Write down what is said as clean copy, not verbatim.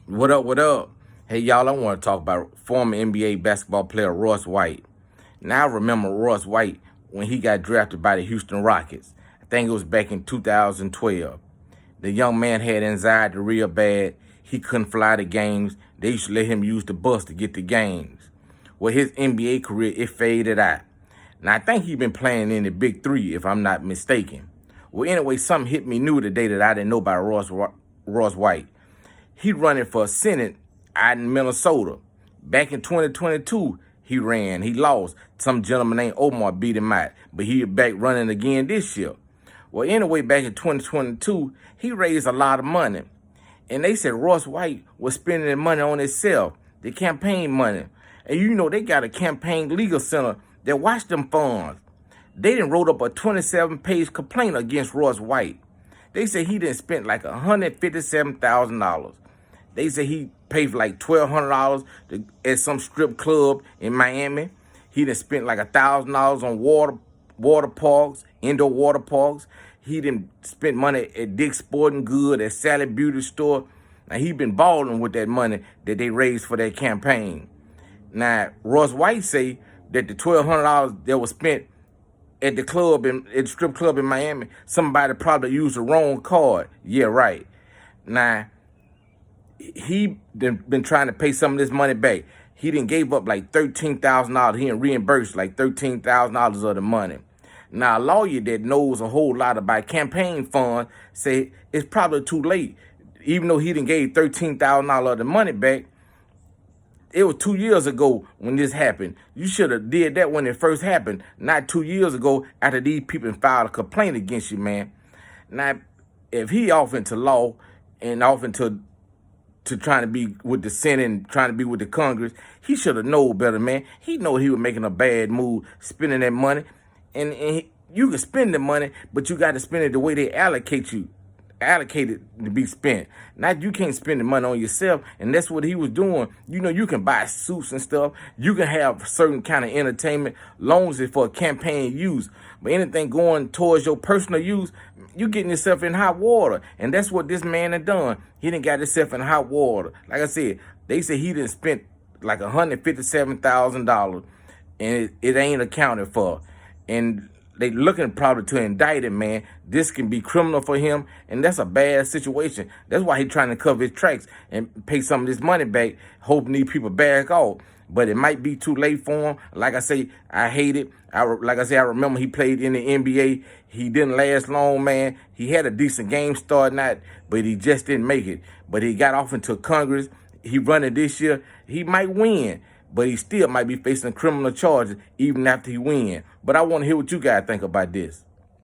What up, what up? Hey, y'all, I want to talk about former NBA basketball player Royce White. Now, I remember Royce White when he got drafted by the Houston Rockets. I think it was back in 2012. The young man had anxiety real bad. He couldn't fly to games. They used to let him use the bus to get to games. Well, his NBA career, it faded out. Now, I think he's been playing in the Big Three, if I'm not mistaken. Well, anyway, something hit me new today that I didn't know about Royce White. He running for Senate out in Minnesota. Back in 2022, he ran. He lost. Some gentleman named Omar beat him out. But he back running again this year. Well, anyway, back in 2022, he raised a lot of money. And they said Royce White was spending the money on himself, the campaign money. And you know, they got a campaign legal center that watch them funds. They done wrote up a 27-page complaint against Royce White. They said he done spent like $157,000. They say he paid for like $1,200 at some strip club in Miami. He done spent like $1,000 on water parks, indoor water parks. He done spent money at Dick's Sporting Goods, at Sally Beauty Store. Now, he been balling with that money that they raised for that campaign. Now, Royce White say that the $1,200 that was spent at the strip club in Miami, somebody probably used the wrong card. Yeah, right. Now, he been trying to pay some of this money back. He done gave up like $13,000. He done reimbursed like $13,000 of the money. Now, a lawyer that knows a whole lot about campaign funds say it's probably too late. Even though he done gave $13,000 of the money back, it was 2 years ago when this happened. You should have did that when it first happened, not 2 years ago after these people filed a complaint against you, man. Now, if he off into law and off into trying to be with the Senate and trying to be with the Congress, he should have known better, man. He know he was making a bad move, spending that money. And you can spend the money, but you got to spend it the way they allocate it to be spent. Not you can't spend the money on yourself, and that's what he was doing. You know, you can buy suits and stuff. You can have certain kind of entertainment, long as it's for campaign use. But anything going towards your personal use, you getting yourself in hot water. And that's what this man had done. He done got himself in hot water. Like I said, they said he done spent like $157,000, and it ain't accounted for. And they looking probably to indict him, man. This can be criminal for him, and that's a bad situation. That's why he's trying to cover his tracks and pay some of this money back, hoping these people back off. But it might be too late for him. Like I say, I hate it. Like I say, I remember he played in the NBA. He didn't last long, man. He had a decent game starting out, but he just didn't make it. But he got off into Congress. He running this year. He might win, but he still might be facing criminal charges even after he win. But I want to hear what you guys think about this.